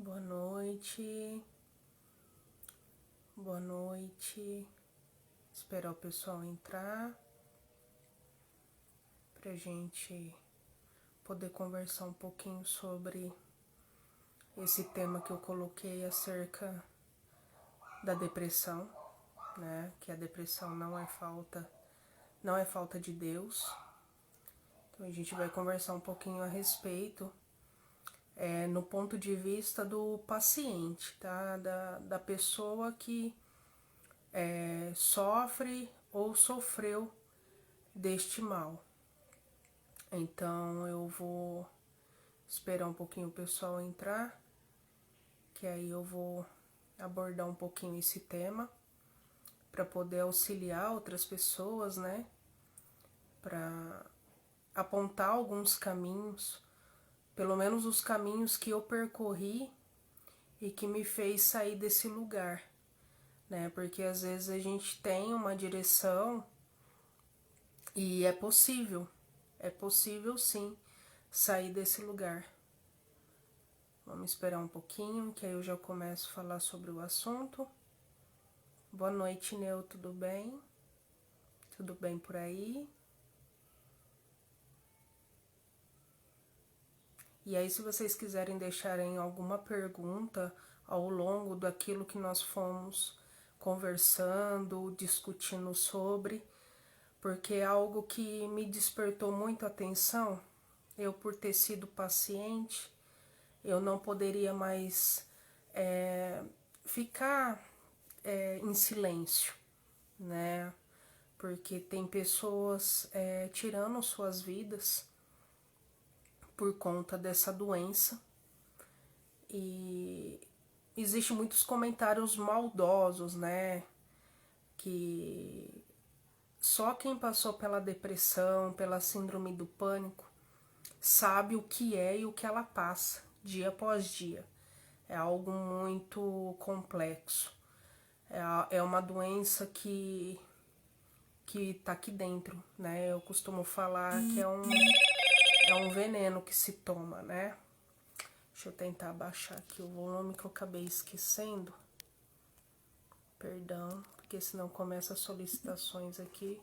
Boa noite. Boa noite. Esperar o pessoal entrar pra gente poder conversar um pouquinho sobre esse tema que eu coloquei acerca da depressão, né? Que a depressão não é falta de Deus. Então a gente vai conversar um pouquinho a respeito no ponto de vista do paciente, tá? Da pessoa que sofre ou sofreu deste mal. Então eu vou esperar um pouquinho o pessoal entrar, que aí eu vou abordar um pouquinho esse tema para poder auxiliar outras pessoas, né? Para apontar alguns caminhos, pelo menos os caminhos que eu percorri e que me fez sair desse lugar, né? Porque às vezes a gente tem uma direção e é possível sim sair desse lugar. Vamos esperar um pouquinho, que aí eu já começo a falar sobre o assunto. Boa noite, Neu, tudo bem? Tudo bem por aí? E aí, se vocês quiserem deixarem alguma pergunta ao longo daquilo que nós fomos conversando, discutindo sobre, porque é algo que me despertou muito a atenção, eu por ter sido paciente, eu não poderia mais ficar em silêncio, né? Porque tem pessoas tirando suas vidas por conta dessa doença e existem muitos comentários maldosos, né? Que só quem passou pela depressão, pela síndrome do pânico, sabe o que é e o que ela passa dia após dia. É algo muito complexo. É uma doença que tá aqui dentro, né? Eu costumo falar que é um veneno que se toma, né? Deixa eu tentar abaixar aqui o volume que eu acabei esquecendo. Perdão, porque senão começa as solicitações aqui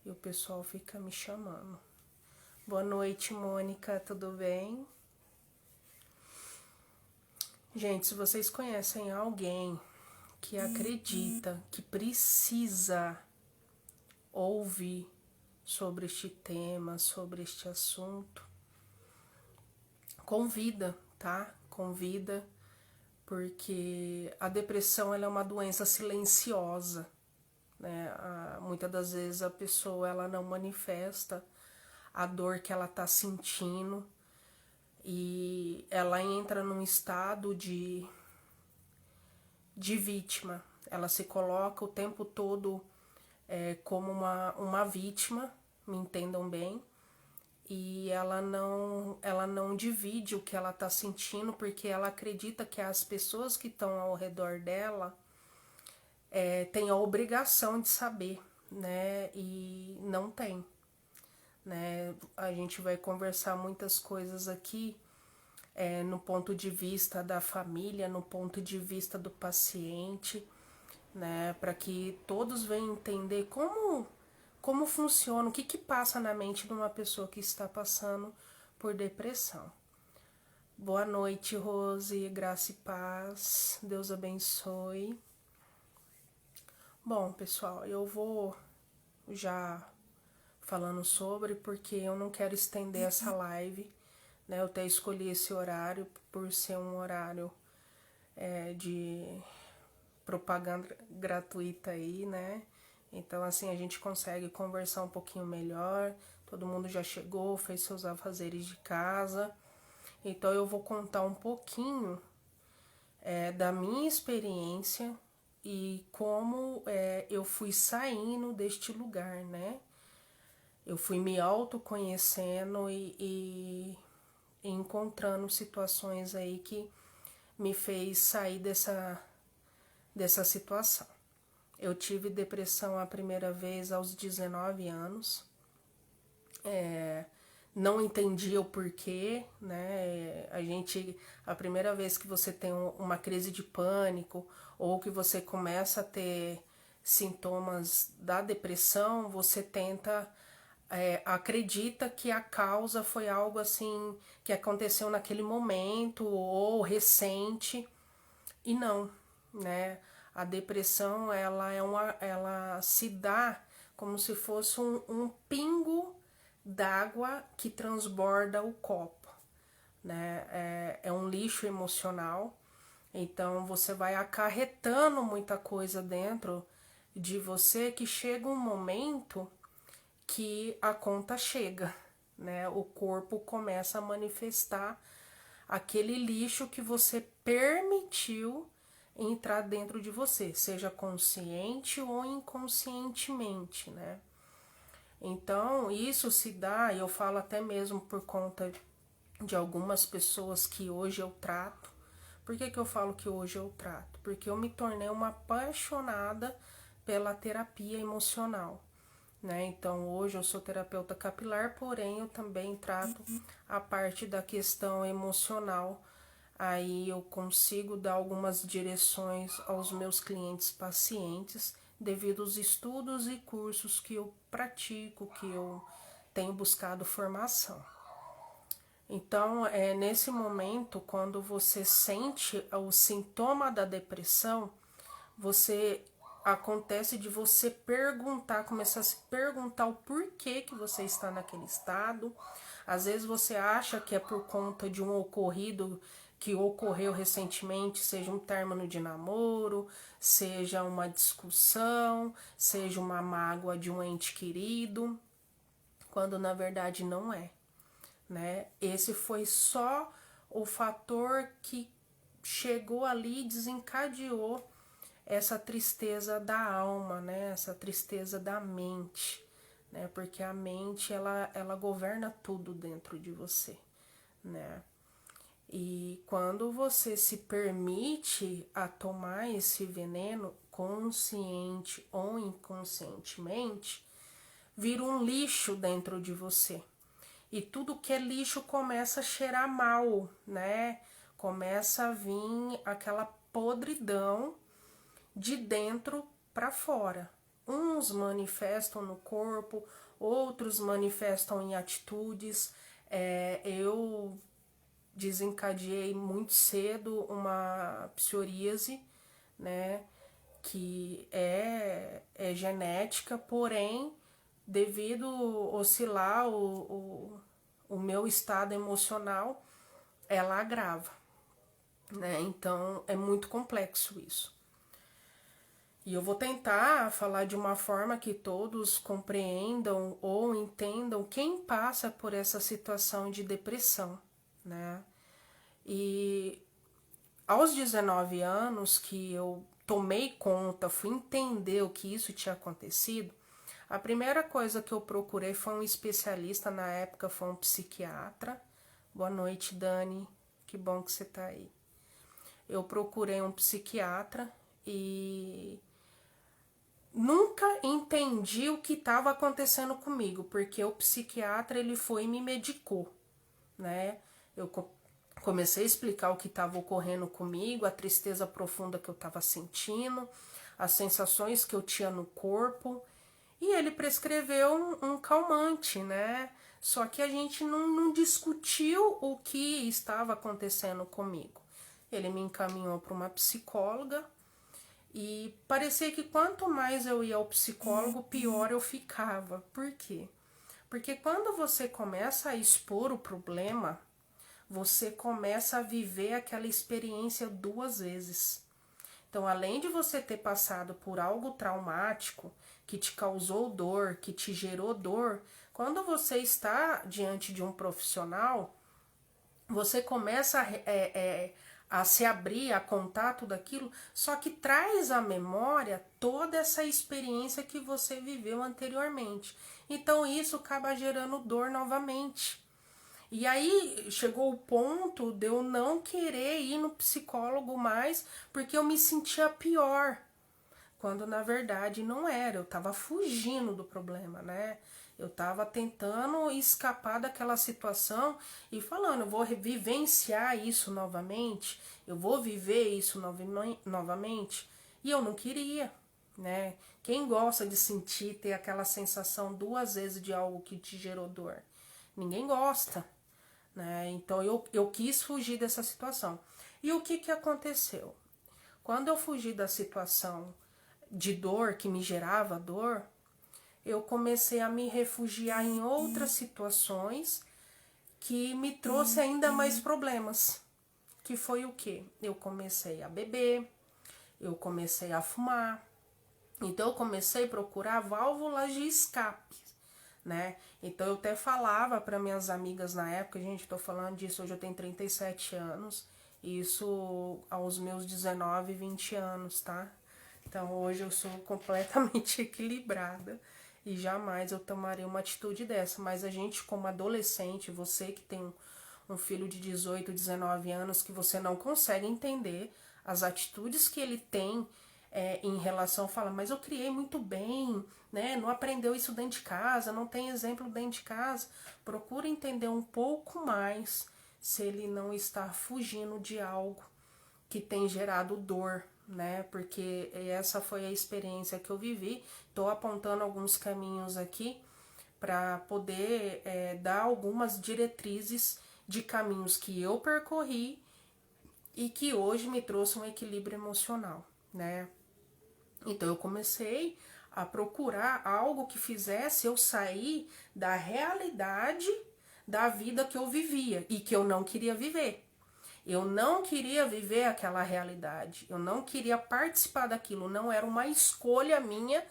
e o pessoal fica me chamando. Boa noite, Mônica, tudo bem? Gente, se vocês conhecem alguém que acredita que precisa ouvir sobre este tema, sobre este assunto, convida, tá? Convida, porque a depressão ela é uma doença silenciosa, né? Muitas das vezes a pessoa ela não manifesta a dor que ela tá sentindo e ela entra num estado de vítima. Ela se coloca o tempo todo como uma vítima, me entendam bem, e ela não divide o que ela está sentindo porque ela acredita que as pessoas que estão ao redor dela têm a obrigação de saber, né? E não tem, né? A gente vai conversar muitas coisas aqui no ponto de vista da família, no ponto de vista do paciente, né? Para que todos venham entender como funciona, o que passa na mente de uma pessoa que está passando por depressão. Boa noite, Rose, graça e paz, Deus abençoe. Bom, pessoal, eu vou já falando sobre, porque eu não quero estender essa live, né? Eu até escolhi esse horário por ser um horário de propaganda gratuita aí, né? Então, assim, a gente consegue conversar um pouquinho melhor. Todo mundo já chegou, fez seus afazeres de casa. Então, eu vou contar um pouquinho da minha experiência e como eu fui saindo deste lugar, né? Eu fui me autoconhecendo e encontrando situações aí que me fez sair dessa situação. Eu tive depressão a primeira vez aos 19 anos. não entendia o porquê, né? A primeira vez que você tem uma crise de pânico ou que você começa a ter sintomas da depressão, você acredita que a causa foi algo assim que aconteceu naquele momento ou recente, e não, né? A depressão ela se dá como se fosse um pingo d'água que transborda o copo, né? É um lixo emocional. Então você vai acarretando muita coisa dentro de você que chega um momento que a conta chega, né? O corpo começa a manifestar aquele lixo que você permitiu entrar dentro de você, seja consciente ou inconscientemente, né? Então, isso se dá, e eu falo até mesmo por conta de algumas pessoas que hoje eu trato. Por que eu falo que hoje eu trato? Porque eu me tornei uma apaixonada pela terapia emocional, né? Então, hoje eu sou terapeuta capilar, porém eu também trato a parte da questão emocional. Aí eu consigo dar algumas direções aos meus clientes pacientes devido aos estudos e cursos que eu pratico, que eu tenho buscado formação. Então, nesse momento, quando você sente o sintoma da depressão, você acontece de você começar a se perguntar o porquê que você está naquele estado. Às vezes você acha que é por conta de um ocorrido que ocorreu recentemente, seja um término de namoro, seja uma discussão, seja uma mágoa de um ente querido, quando na verdade não é, né? Esse foi só o fator que chegou ali e desencadeou essa tristeza da alma, né? Essa tristeza da mente, né? Porque a mente ela governa tudo dentro de você, né? E quando você se permite a tomar esse veneno, consciente ou inconscientemente, vira um lixo dentro de você. E tudo que é lixo começa a cheirar mal, né? Começa a vir aquela podridão de dentro para fora. Uns manifestam no corpo, outros manifestam em atitudes. Eu desencadeei muito cedo uma psoríase, né? Que é genética, porém, devido oscilar o meu estado emocional, ela agrava, né? Então é muito complexo isso. E eu vou tentar falar de uma forma que todos compreendam ou entendam quem passa por essa situação de depressão, né? E aos 19 anos que eu tomei conta, fui entender o que isso tinha acontecido, a primeira coisa que eu procurei foi um especialista, na época foi um psiquiatra. Boa noite, Dani, que bom que você tá aí. Eu procurei um psiquiatra e nunca entendi o que estava acontecendo comigo, porque o psiquiatra ele foi e me medicou, né? Eu comecei a explicar o que estava ocorrendo comigo, a tristeza profunda que eu estava sentindo, as sensações que eu tinha no corpo, e ele prescreveu um calmante, né? Só que a gente não discutiu o que estava acontecendo comigo. Ele me encaminhou para uma psicóloga e parecia que quanto mais eu ia ao psicólogo, pior eu ficava. Por quê? Porque quando você começa a expor o problema, você começa a viver aquela experiência duas vezes. Então, além de você ter passado por algo traumático, que te causou dor, que te gerou dor, quando você está diante de um profissional, você começa a se abrir, a contar tudo aquilo, só que traz à memória toda essa experiência que você viveu anteriormente. Então, isso acaba gerando dor novamente. E aí chegou o ponto de eu não querer ir no psicólogo mais, porque eu me sentia pior, quando na verdade não era, eu estava fugindo do problema, né? Eu estava tentando escapar daquela situação e falando, eu vou vivenciar isso novamente, eu vou viver isso novamente. E eu não queria, né? Quem gosta de sentir, ter aquela sensação duas vezes de algo que te gerou dor? Ninguém gosta, né? Então eu quis fugir dessa situação. E o que aconteceu? Quando eu fugi da situação de dor, que me gerava dor, eu comecei a me refugiar em outras situações que me trouxe ainda mais problemas. Que foi o quê? Eu comecei a beber, eu comecei a fumar, então eu comecei a procurar válvulas de escape, né? Então eu até falava para minhas amigas na época, gente, tô falando disso, hoje eu tenho 37 anos, isso aos meus 19, 20 anos, tá? Então hoje eu sou completamente equilibrada e jamais eu tomaria uma atitude dessa. Mas a gente, como adolescente, você que tem um filho de 18, 19 anos, que você não consegue entender as atitudes que ele tem em relação, fala, mas eu criei muito bem, né? Não aprendeu isso dentro de casa, não tem exemplo dentro de casa. Procura entender um pouco mais se ele não está fugindo de algo que tem gerado dor, né? Porque essa foi a experiência que eu vivi. Estou apontando alguns caminhos aqui para poder dar algumas diretrizes de caminhos que eu percorri e que hoje me trouxe um equilíbrio emocional, né? Então eu comecei a procurar algo que fizesse eu sair da realidade da vida que eu vivia e que eu não queria viver. Eu não queria viver aquela realidade, eu não queria participar daquilo, não era uma escolha minha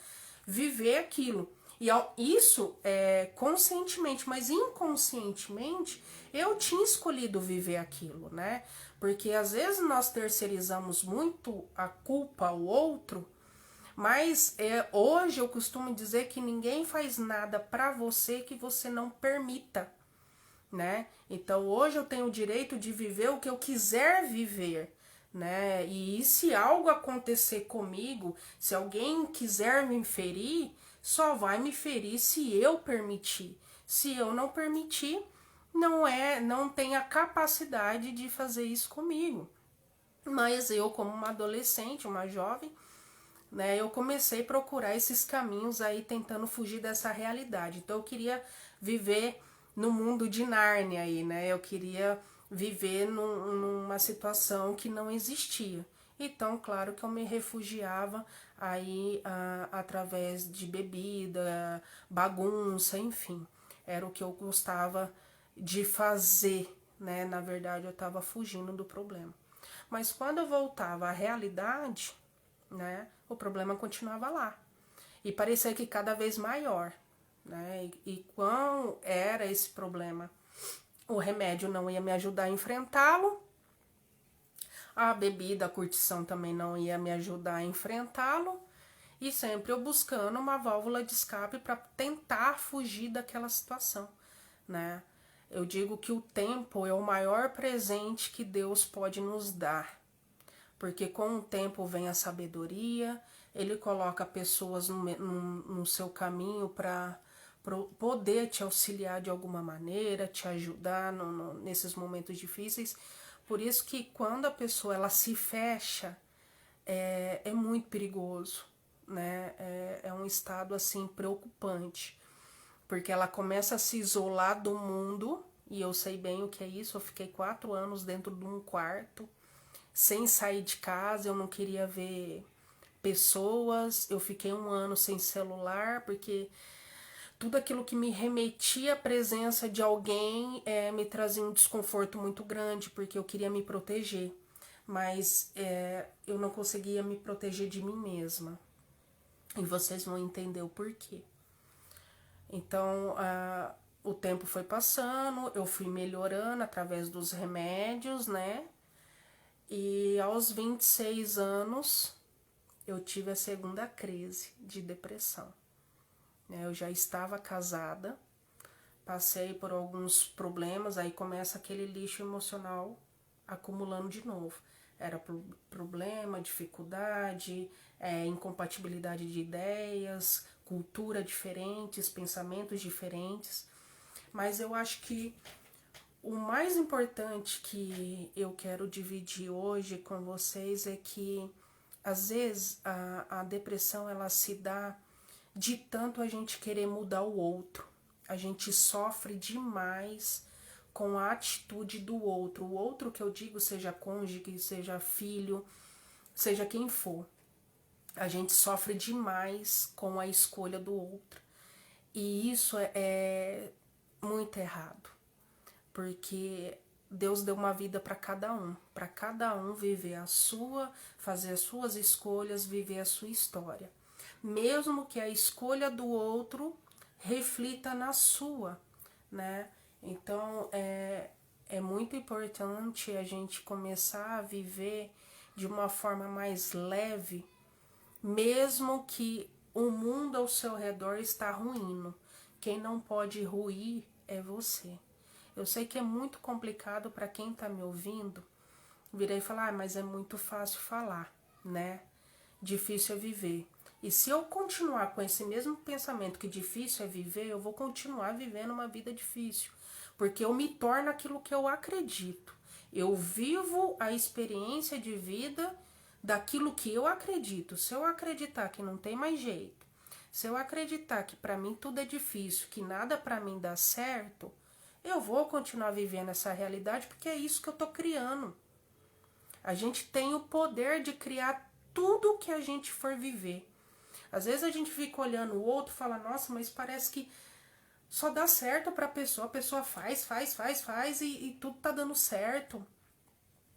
viver aquilo. E isso conscientemente, mas inconscientemente, eu tinha escolhido viver aquilo, né? Porque às vezes nós terceirizamos muito a culpa ao outro, mas hoje eu costumo dizer que ninguém faz nada pra você que você não permita, né? Então hoje eu tenho o direito de viver o que eu quiser viver, né? E se algo acontecer comigo, se alguém quiser me ferir, só vai me ferir se eu permitir. Se eu não permitir, não tem a capacidade de fazer isso comigo. Mas eu, como uma adolescente, uma jovem, né, eu comecei a procurar esses caminhos aí tentando fugir dessa realidade. Então eu queria viver no mundo de Nárnia aí, né? Eu queria viver numa situação que não existia. Então, claro que eu me refugiava aí através de bebida, bagunça, enfim. Era o que eu gostava de fazer, né? Na verdade, eu estava fugindo do problema. Mas quando eu voltava à realidade, né, o problema continuava lá. E parecia que cada vez maior, né? E qual era esse problema? O remédio não ia me ajudar a enfrentá-lo, a bebida, a curtição também não ia me ajudar a enfrentá-lo, e sempre eu buscando uma válvula de escape para tentar fugir daquela situação, né? Eu digo que o tempo é o maior presente que Deus pode nos dar, porque com o tempo vem a sabedoria, ele coloca pessoas no seu caminho para poder te auxiliar de alguma maneira, te ajudar nesses momentos difíceis. Por isso que quando a pessoa ela se fecha, é muito perigoso, né? É um estado assim preocupante, porque ela começa a se isolar do mundo, e eu sei bem o que é isso. Eu fiquei 4 anos dentro de um quarto, sem sair de casa, eu não queria ver pessoas, eu fiquei 1 ano sem celular, porque tudo aquilo que me remetia à presença de alguém me trazia um desconforto muito grande, porque eu queria me proteger, mas eu não conseguia me proteger de mim mesma. E vocês vão entender o porquê. Então, o tempo foi passando, eu fui melhorando através dos remédios, né? E aos 26 anos, eu tive a segunda crise de depressão. Eu já estava casada, passei por alguns problemas, aí começa aquele lixo emocional acumulando de novo. Era problema, dificuldade, incompatibilidade de ideias, cultura diferentes, pensamentos diferentes, mas eu acho que o mais importante que eu quero dividir hoje com vocês é que às vezes a depressão ela se dá de tanto a gente querer mudar o outro. A gente sofre demais com a atitude do outro. O outro que eu digo, seja cônjuge, seja filho, seja quem for. A gente sofre demais com a escolha do outro. E isso é muito errado. Porque Deus deu uma vida para cada um viver a sua, fazer as suas escolhas, viver a sua história. Mesmo que a escolha do outro reflita na sua, né? Então é muito importante a gente começar a viver de uma forma mais leve, mesmo que o mundo ao seu redor está ruindo. Quem não pode ruir é você. Eu sei que é muito complicado para quem está me ouvindo virar e falar, mas é muito fácil falar, né? Difícil é viver. E se eu continuar com esse mesmo pensamento que difícil é viver, eu vou continuar vivendo uma vida difícil. Porque eu me torno aquilo que eu acredito. Eu vivo a experiência de vida daquilo que eu acredito. Se eu acreditar que não tem mais jeito, se eu acreditar que para mim tudo é difícil, que nada para mim dá certo, eu vou continuar vivendo essa realidade porque é isso que eu tô criando. A gente tem o poder de criar tudo o que a gente for viver. Às vezes a gente fica olhando o outro e fala, nossa, mas parece que só dá certo pra pessoa. A pessoa faz e tudo tá dando certo.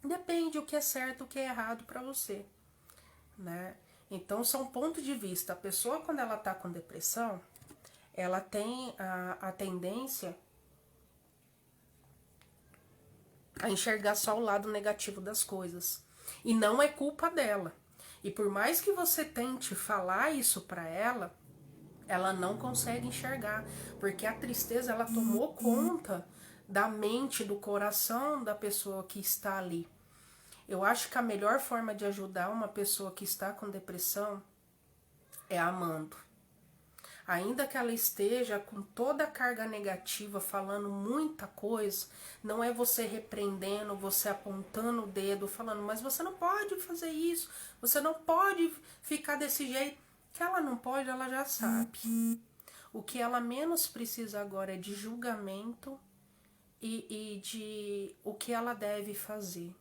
Depende o que é certo, o que é errado pra você, né? Então são pontos de vista. A pessoa quando ela tá com depressão, ela tem a tendência a enxergar só o lado negativo das coisas. E não é culpa dela. E por mais que você tente falar isso pra ela, ela não consegue enxergar. Porque a tristeza, ela tomou conta da mente, do coração da pessoa que está ali. Eu acho que a melhor forma de ajudar uma pessoa que está com depressão é amando. Ainda que ela esteja com toda a carga negativa, falando muita coisa, não é você repreendendo, você apontando o dedo, falando, mas você não pode fazer isso, você não pode ficar desse jeito. Que ela não pode, ela já sabe. O que ela menos precisa agora é de julgamento e de o que ela deve fazer.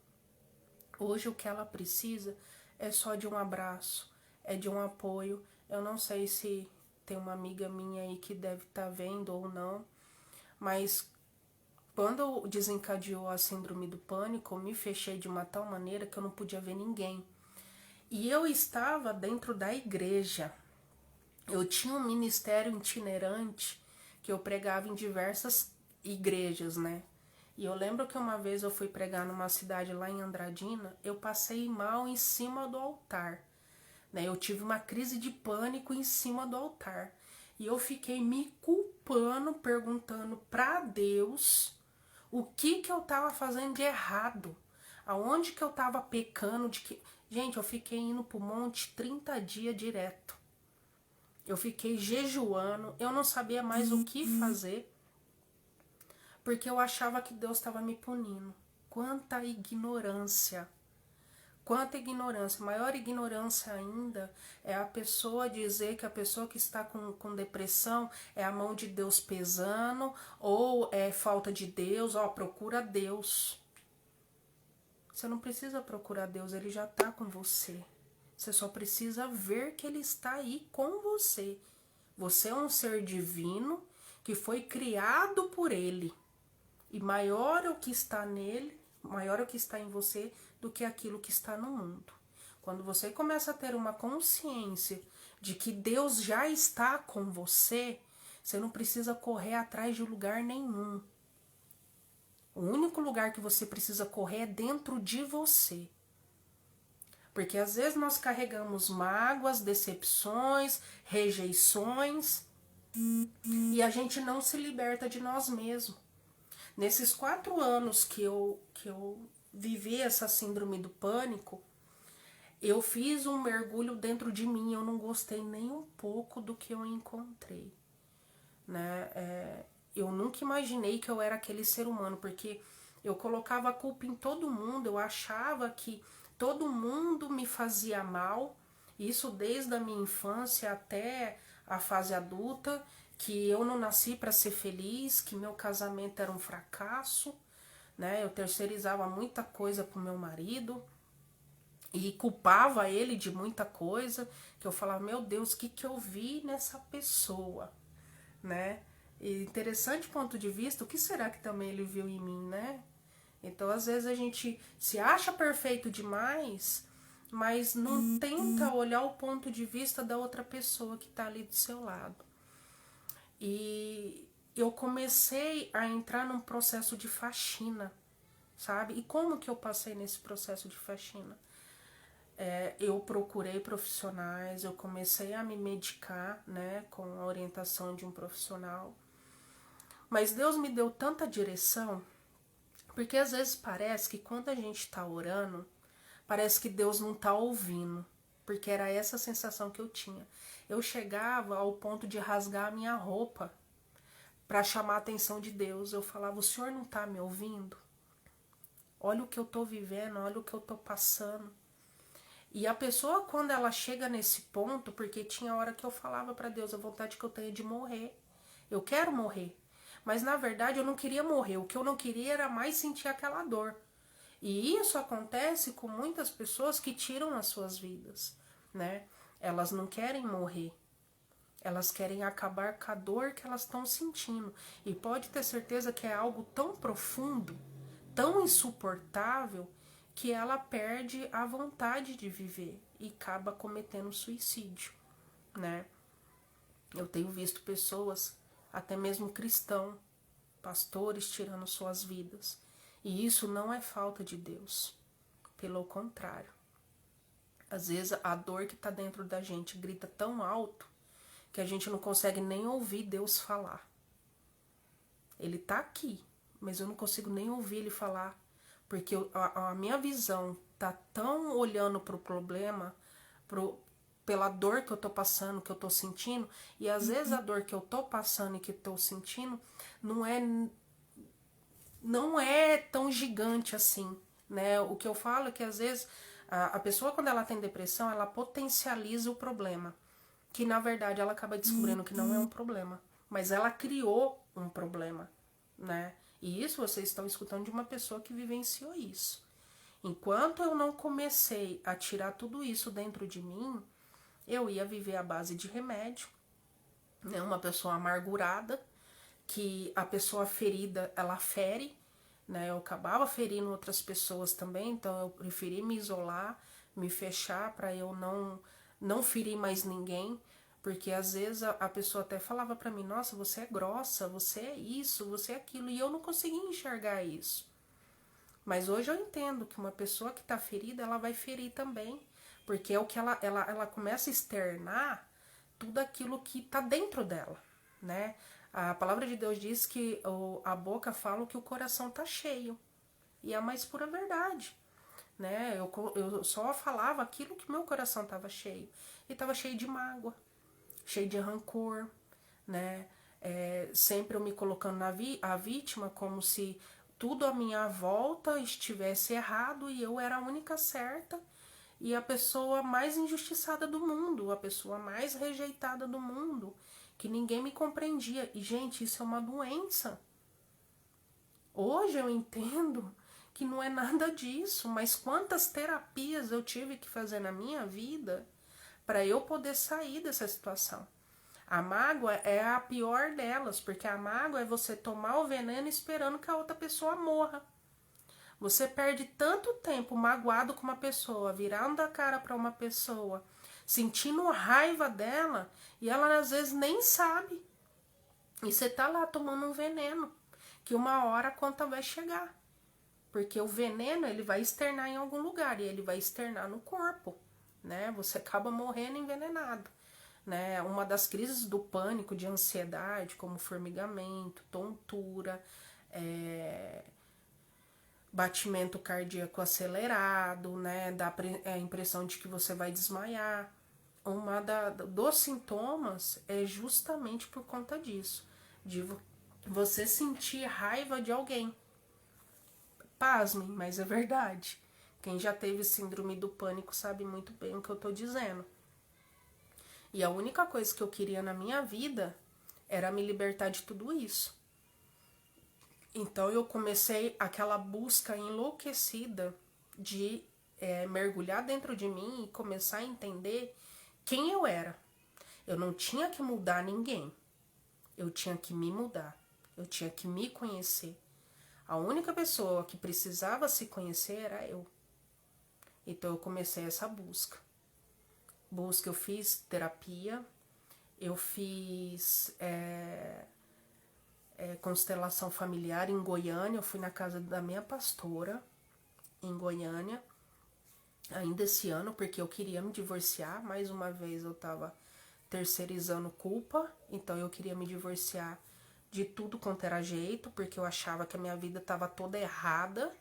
Hoje o que ela precisa é só de um abraço, é de um apoio. Eu não sei se tem uma amiga minha aí que deve estar vendo ou não, mas quando desencadeou a síndrome do pânico, eu me fechei de uma tal maneira que eu não podia ver ninguém. E eu estava dentro da igreja. Eu tinha um ministério itinerante que eu pregava em diversas igrejas, né? E eu lembro que uma vez eu fui pregar numa cidade lá em Andradina, eu passei mal em cima do altar. Eu tive uma crise de pânico em cima do altar. E eu fiquei me culpando, perguntando pra Deus o que eu tava fazendo de errado. Aonde que eu tava pecando. Gente, eu fiquei indo pro monte 30 dias direto. Eu fiquei jejuando. Eu não sabia mais o que fazer. Porque eu achava que Deus estava me punindo. Quanta ignorância. Quanta ignorância. Maior ignorância ainda é a pessoa dizer que a pessoa que está com depressão é a mão de Deus pesando, ou é falta de Deus, ó, procura Deus. Você não precisa procurar Deus, Ele já está com você. Você só precisa ver que Ele está aí com você. Você é um ser divino que foi criado por Ele. E maior é o que está nele, maior é o que está em você do que aquilo que está no mundo. Quando você começa a ter uma consciência de que Deus já está com você, você não precisa correr atrás de lugar nenhum. O único lugar que você precisa correr é dentro de você. Porque às vezes nós carregamos mágoas, decepções, rejeições e a gente não se liberta de nós mesmos. Nesses 4 anos que eu vivi essa síndrome do pânico, eu fiz um mergulho dentro de mim, eu não gostei nem um pouco do que eu encontrei, né? Eu nunca imaginei que eu era aquele ser humano, porque eu colocava a culpa em todo mundo, eu achava que todo mundo me fazia mal, isso desde a minha infância até a fase adulta, que eu não nasci para ser feliz, que meu casamento era um fracasso, né? Eu terceirizava muita coisa pro meu marido e culpava ele de muita coisa, que eu falava, meu Deus, o que que eu vi nessa pessoa, né? E interessante ponto de vista, o que será que também ele viu em mim, né? Então, às vezes a gente se acha perfeito demais, mas não tenta olhar o ponto de vista da outra pessoa que tá ali do seu lado. E eu comecei a entrar num processo de faxina, sabe? E como que eu passei nesse processo de faxina? Eu procurei profissionais, eu comecei a me medicar, né, com a orientação de um profissional. Mas Deus me deu tanta direção, porque às vezes parece que quando a gente está orando, parece que Deus não está ouvindo, porque era essa sensação que eu tinha. Eu chegava ao ponto de rasgar a minha roupa para chamar a atenção de Deus. Eu falava, o Senhor não está me ouvindo? Olha o que eu estou vivendo, olha o que eu estou passando. E a pessoa, quando ela chega nesse ponto, porque tinha hora que eu falava para Deus, a vontade que eu tenho é de morrer. Eu quero morrer. Mas na verdade eu não queria morrer. O que eu não queria era mais sentir aquela dor. E isso acontece com muitas pessoas que tiram as suas vidas, né? Elas não querem morrer. Elas querem acabar com a dor que elas estão sentindo. E pode ter certeza que é algo tão profundo, tão insuportável, que ela perde a vontade de viver e acaba cometendo suicídio, né? Eu tenho visto pessoas, até mesmo cristãos, pastores tirando suas vidas. E isso não é falta de Deus. Pelo contrário. Às vezes a dor que está dentro da gente grita tão alto que a gente não consegue nem ouvir Deus falar. Ele está aqui, mas eu não consigo nem ouvir ele falar, porque a minha visão tá tão olhando pro problema, pela dor que eu tô passando, que eu tô sentindo, e às vezes a dor que eu tô passando e que tô sentindo não é tão gigante assim, né? O que eu falo é que às vezes a pessoa, quando ela tem depressão, ela potencializa o problema, que na verdade ela acaba descobrindo que não é um problema, mas ela criou um problema, né? E isso vocês estão escutando de uma pessoa que vivenciou isso. Enquanto eu não comecei a tirar tudo isso dentro de mim, eu ia viver à base de remédio, né? Uma pessoa amargurada, que a pessoa ferida, ela fere, né? Eu acabava ferindo outras pessoas também, então eu preferi me isolar, me fechar para eu não ferir mais ninguém, porque às vezes a pessoa até falava para mim, nossa, você é grossa, você é isso, você é aquilo, e eu não conseguia enxergar isso. Mas hoje eu entendo que uma pessoa que está ferida, ela vai ferir também, porque é o que ela começa a externar tudo aquilo que está dentro dela, né? A palavra de Deus diz que a boca fala o que o coração está cheio, e é a mais pura verdade, né? Eu só falava aquilo que meu coração estava cheio, e estava cheio de mágoa, cheio de rancor, né? Sempre eu me colocando a vítima como se tudo à minha volta estivesse errado e eu era a única certa e a pessoa mais injustiçada do mundo, a pessoa mais rejeitada do mundo, que ninguém me compreendia. E, gente, isso é uma doença. Hoje eu entendo que não é nada disso, mas quantas terapias eu tive que fazer na minha vida para eu poder sair dessa situação. A mágoa é a pior delas, porque a mágoa é você tomar o veneno esperando que a outra pessoa morra. Você perde tanto tempo magoado com uma pessoa, virando a cara para uma pessoa, sentindo raiva dela, e ela às vezes nem sabe. E você tá lá tomando um veneno, que uma hora a conta vai chegar. Porque o veneno, ele vai externar em algum lugar, e ele vai externar no corpo, né? Você acaba morrendo envenenado. Né? Uma das crises do pânico, de ansiedade, como formigamento, tontura, batimento cardíaco acelerado, né? Dá a impressão de que você vai desmaiar. Dos sintomas é justamente por conta disso, de você sentir raiva de alguém. Pasmem, mas é verdade. Quem já teve síndrome do pânico sabe muito bem o que eu tô dizendo. E a única coisa que eu queria na minha vida era me libertar de tudo isso. Então eu comecei aquela busca enlouquecida de mergulhar dentro de mim e começar a entender quem eu era. Eu não tinha que mudar ninguém. Eu tinha que me mudar. Eu tinha que me conhecer. A única pessoa que precisava se conhecer era eu. Então eu comecei essa busca. Eu fiz terapia, eu fiz constelação familiar em Goiânia. Eu fui na casa da minha pastora em Goiânia, ainda esse ano, porque eu queria me divorciar. Mais uma vez eu tava terceirizando culpa, então eu queria me divorciar de tudo quanto era jeito, porque eu achava que a minha vida tava toda errada,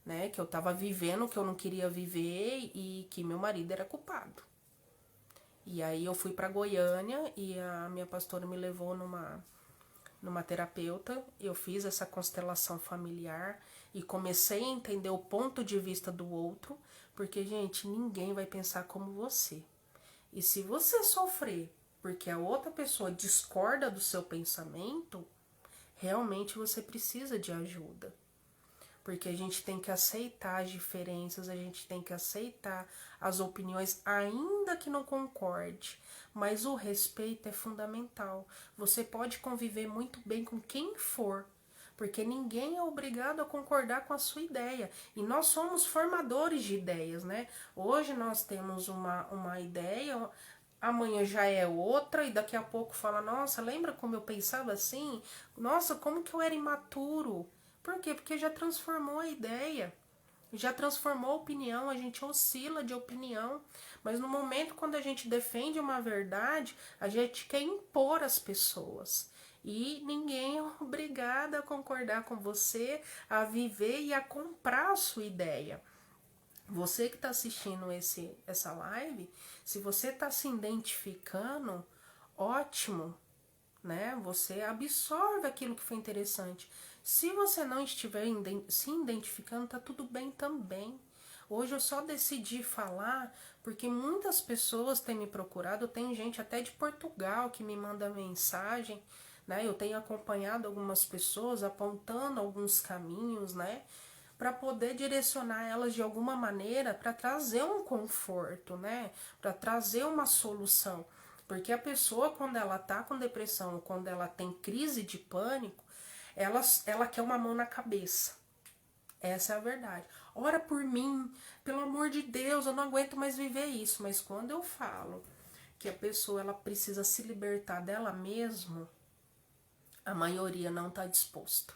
né? Que eu tava vivendo o que eu não queria viver e que meu marido era culpado. E aí eu fui para Goiânia e a minha pastora me levou numa terapeuta. Eu fiz essa constelação familiar e comecei a entender o ponto de vista do outro, porque, gente, ninguém vai pensar como você. E se você sofrer porque a outra pessoa discorda do seu pensamento, realmente você precisa de ajuda. Porque a gente tem que aceitar as diferenças, a gente tem que aceitar as opiniões, ainda que não concorde. Mas o respeito é fundamental. Você pode conviver muito bem com quem for, porque ninguém é obrigado a concordar com a sua ideia. E nós somos formadores de ideias, né? Hoje nós temos uma ideia, amanhã já é outra, e daqui a pouco fala, nossa, lembra como eu pensava assim? Nossa, como que eu era imaturo? Por quê? Porque já transformou a ideia, já transformou a opinião, a gente oscila de opinião. Mas no momento quando a gente defende uma verdade, a gente quer impor às pessoas. E ninguém é obrigado a concordar com você, a viver e a comprar a sua ideia. Você que está assistindo essa live, se você está se identificando, ótimo, né? Você absorve aquilo que foi interessante. Se você não estiver se identificando, tá tudo bem também. Hoje eu só decidi falar porque muitas pessoas têm me procurado, tem gente até de Portugal que me manda mensagem, né? Eu tenho acompanhado algumas pessoas apontando alguns caminhos, né? Para poder direcionar elas de alguma maneira para trazer um conforto, né? Para trazer uma solução. Porque a pessoa, quando ela tá com depressão, quando ela tem crise de pânico, ela quer uma mão na cabeça. Essa é a verdade. Ora por mim, pelo amor de Deus, eu não aguento mais viver isso. Mas quando eu falo que a pessoa ela precisa se libertar dela mesma, a maioria não está disposta.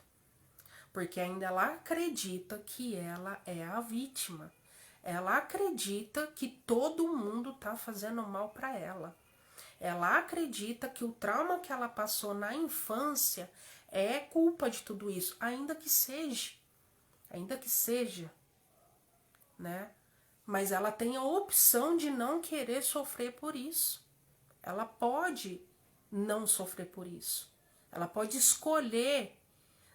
Porque ainda ela acredita que ela é a vítima. Ela acredita que todo mundo está fazendo mal para ela. Ela acredita que o trauma que ela passou na infância é culpa de tudo isso, ainda que seja, né? Mas ela tem a opção de não querer sofrer por isso. Ela pode não sofrer por isso. Ela pode escolher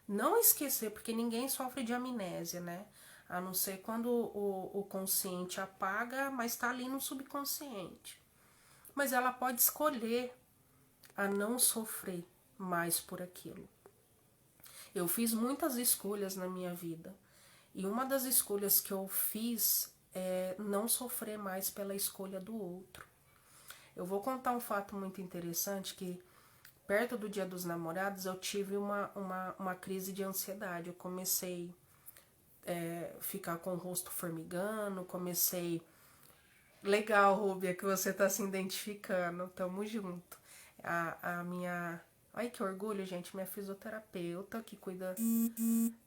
não esquecer, porque ninguém sofre de amnésia, né? A não ser quando o consciente apaga, mas está ali no subconsciente. Mas ela pode escolher a não sofrer mais por aquilo. Eu fiz muitas escolhas na minha vida. E uma das escolhas que eu fiz é não sofrer mais pela escolha do outro. Eu vou contar um fato muito interessante que perto do Dia dos Namorados eu tive uma crise de ansiedade. Eu comecei a ficar com o rosto formigando, comecei... Legal, Rubia, que você tá se identificando. Tamo junto. A minha... Ai, que orgulho, gente. Minha fisioterapeuta, que cuida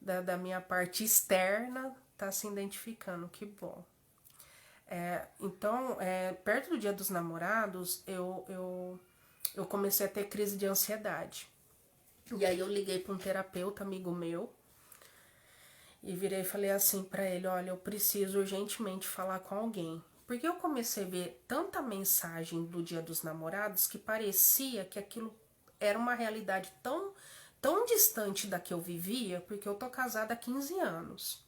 da minha parte externa, tá se identificando. Que bom. Então, perto do Dia dos Namorados, eu comecei a ter crise de ansiedade. E aí eu liguei para um terapeuta amigo meu. E virei e falei assim pra ele, olha, eu preciso urgentemente falar com alguém. Porque eu comecei a ver tanta mensagem do Dia dos Namorados que parecia que aquilo era uma realidade tão distante da que eu vivia, porque eu tô casada há 15 anos.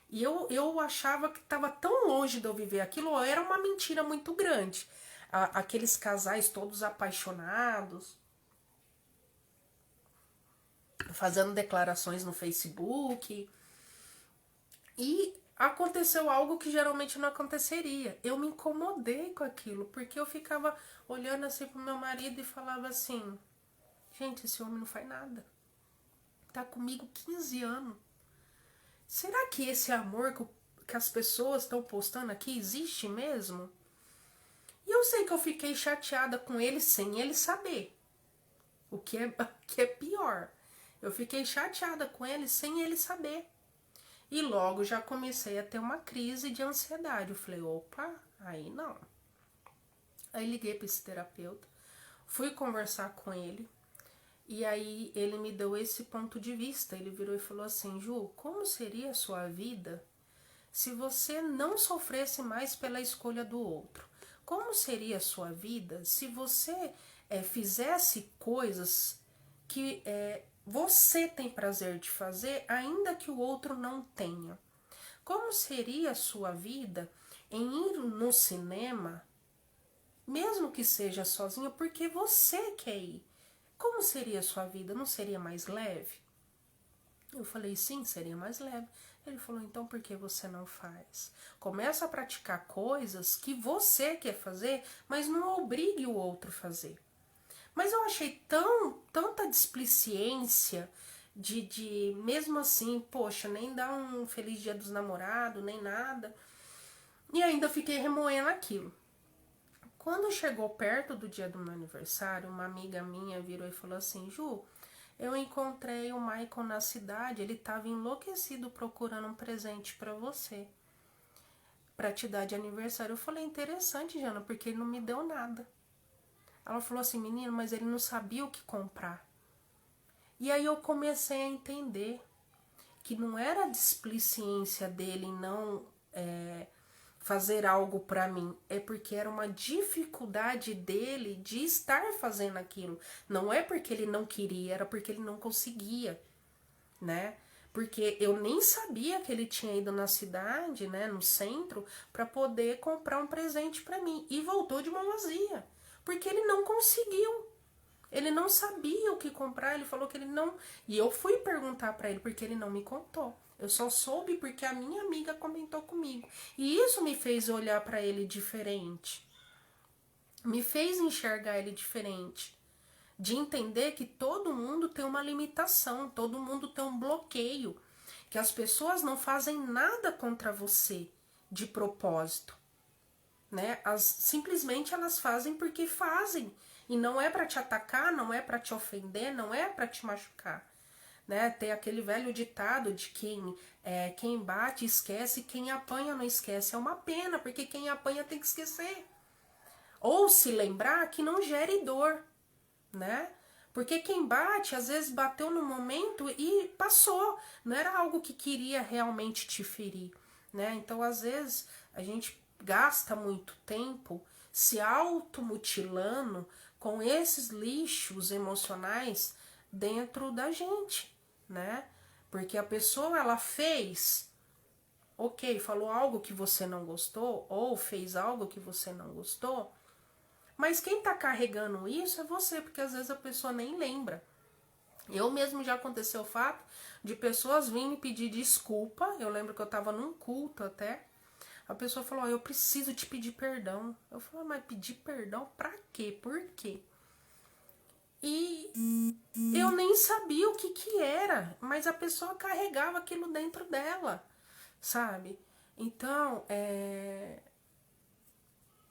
E eu achava que estava tão longe de eu viver aquilo, ou era uma mentira muito grande. Aqueles casais todos apaixonados, fazendo declarações no Facebook. E aconteceu algo que geralmente não aconteceria. Eu me incomodei com aquilo, porque eu ficava olhando assim pro meu marido e falava assim: gente, esse homem não faz nada. Tá comigo 15 anos. Será que esse amor que as pessoas estão postando aqui existe mesmo? E eu sei que eu fiquei chateada com ele sem ele saber. O que é, que é pior. Eu fiquei chateada com ele sem ele saber. E logo já comecei a ter uma crise de ansiedade. Eu falei, opa, aí não. Aí liguei para esse terapeuta, fui conversar com ele. E aí ele me deu esse ponto de vista. Ele virou e falou assim, Ju, como seria a sua vida se você não sofresse mais pela escolha do outro? Como seria a sua vida se você fizesse coisas que você tem prazer de fazer, ainda que o outro não tenha? Como seria a sua vida em ir no cinema, mesmo que seja sozinha, porque você quer ir? Como seria a sua vida? Não seria mais leve? Eu falei, sim, seria mais leve. Ele falou, então por que você não faz? Começa a praticar coisas que você quer fazer, mas não obrigue o outro a fazer. Mas eu achei tanta displicência de mesmo assim, poxa, nem dar um feliz dia dos namorados, nem nada. E ainda fiquei remoendo aquilo. Quando chegou perto do dia do meu aniversário, uma amiga minha virou e falou assim, Ju, eu encontrei o Michael na cidade, ele estava enlouquecido procurando um presente para você, para te dar de aniversário. Eu falei, interessante, Jana, porque ele não me deu nada. Ela falou assim, menino, mas ele não sabia o que comprar. E aí eu comecei a entender que não era a displicência dele em não fazer algo para mim, é porque era uma dificuldade dele de estar fazendo aquilo. Não é porque ele não queria, era porque ele não conseguia, né? Porque eu nem sabia que ele tinha ido na cidade, né, no centro, para poder comprar um presente para mim e voltou de mão vazia, porque ele não conseguiu. Ele não sabia o que comprar, ele falou que ele não. E eu fui perguntar para ele porque ele não me contou. Eu só soube porque a minha amiga comentou comigo. E isso me fez olhar para ele diferente. Me fez enxergar ele diferente. De entender que todo mundo tem uma limitação, todo mundo tem um bloqueio. Que as pessoas não fazem nada contra você de propósito, né? Simplesmente elas fazem porque fazem. E não é para te atacar, não é para te ofender, não é para te machucar. Né? Tem aquele velho ditado de quem bate esquece, quem apanha não esquece. É uma pena, porque quem apanha tem que esquecer. Ou se lembrar que não gere dor, né? Porque quem bate, às vezes bateu no momento e passou. Não era algo que queria realmente te ferir, né? Então, às vezes, a gente gasta muito tempo se automutilando com esses lixos emocionais dentro da gente, né? Porque a pessoa, ela fez, ok, falou algo que você não gostou, ou fez algo que você não gostou, mas quem tá carregando isso é você, porque às vezes a pessoa nem lembra. Eu mesmo já aconteceu o fato de pessoas virem me pedir desculpa. Eu lembro que eu tava num culto até. A pessoa falou, eu preciso te pedir perdão. Eu falei, mas pedir perdão pra quê? Por quê? E eu nem sabia o que era, mas a pessoa carregava aquilo dentro dela, sabe? Então, é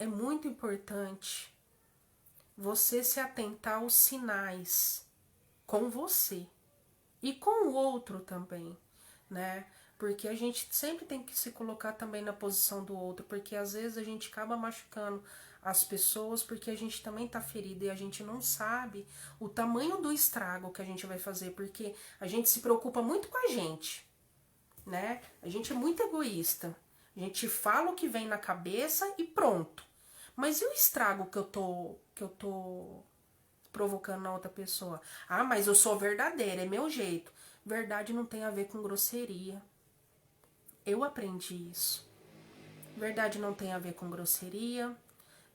muito importante você se atentar aos sinais com você e com o outro também, né? Porque a gente sempre tem que se colocar também na posição do outro, porque às vezes a gente acaba machucando as pessoas porque a gente também tá ferido e a gente não sabe o tamanho do estrago que a gente vai fazer, porque a gente se preocupa muito com a gente, né? A gente é muito egoísta. A gente fala o que vem na cabeça e pronto. Mas e o estrago que eu tô provocando na outra pessoa? Ah, mas eu sou verdadeira, é meu jeito. Verdade não tem a ver com grosseria. Eu aprendi isso. Verdade não tem a ver com grosseria.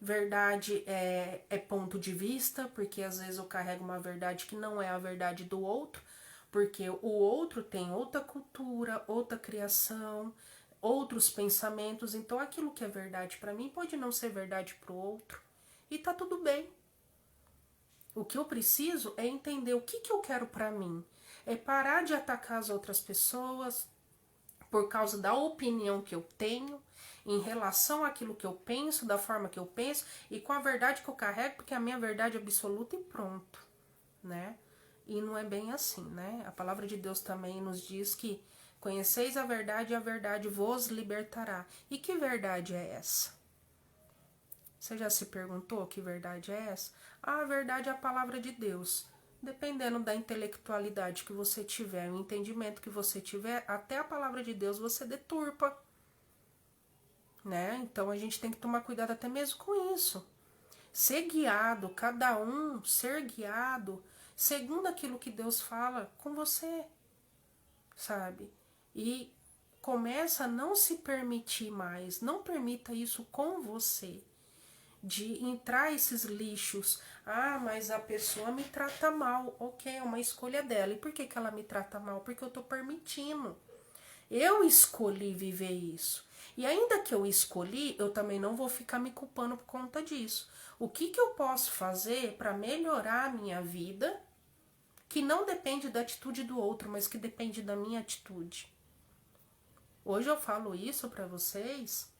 Verdade é ponto de vista, porque às vezes eu carrego uma verdade que não é a verdade do outro, porque o outro tem outra cultura, outra criação, outros pensamentos, então aquilo que é verdade para mim pode não ser verdade para o outro. E tá tudo bem. O que eu preciso é entender o que eu quero para mim. É parar de atacar as outras pessoas por causa da opinião que eu tenho em relação àquilo que eu penso, da forma que eu penso e com a verdade que eu carrego, porque é a minha verdade absoluta e pronto, né? E não é bem assim, né? A palavra de Deus também nos diz que conheceis a verdade e a verdade vos libertará. E que verdade é essa? Você já se perguntou que verdade é essa? Ah, a verdade é a palavra de Deus. Dependendo da intelectualidade que você tiver, o entendimento que você tiver, até a palavra de Deus você deturpa, né? Então a gente tem que tomar cuidado até mesmo com isso. Ser guiado, cada um ser guiado segundo aquilo que Deus fala com você, sabe? E começa a não se permitir mais, não permita isso com você. De entrar esses lixos. Ah, mas a pessoa me trata mal. Ok, é uma escolha dela. E por que ela me trata mal? Porque eu tô permitindo. Eu escolhi viver isso. E ainda que eu escolhi, eu também não vou ficar me culpando por conta disso. O que eu posso fazer para melhorar a minha vida, que não depende da atitude do outro, mas que depende da minha atitude? Hoje eu falo isso para vocês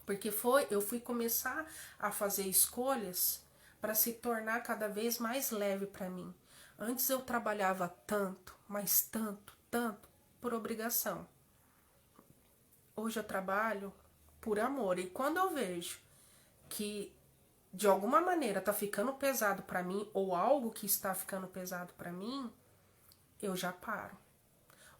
porque eu fui começar a fazer escolhas para se tornar cada vez mais leve para mim. Antes eu trabalhava tanto, mas tanto, por obrigação. Hoje eu trabalho por amor. E quando eu vejo que de alguma maneira tá ficando pesado para mim, ou algo que está ficando pesado para mim, eu já paro.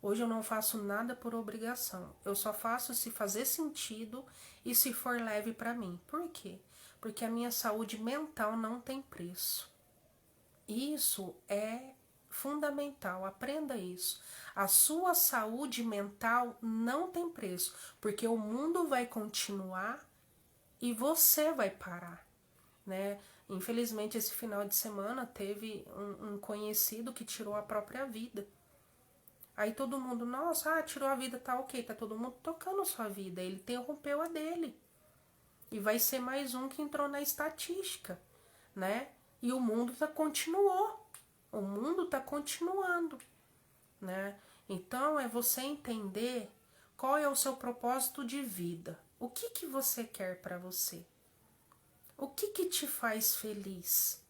Hoje eu não faço nada por obrigação. Eu só faço se fazer sentido e se for leve para mim. Por quê? Porque a minha saúde mental não tem preço. Isso é fundamental. Aprenda isso. A sua saúde mental não tem preço, porque o mundo vai continuar e você vai parar, né? Infelizmente, esse final de semana teve um conhecido que tirou a própria vida. Aí todo mundo, nossa, tirou a vida, tá ok, tá todo mundo tocando a sua vida. Ele interrompeu a dele. E vai ser mais um que entrou na estatística, né? E o mundo continuou. O mundo tá continuando, né? Então é você entender qual é o seu propósito de vida. O que você quer para você? O que te faz feliz?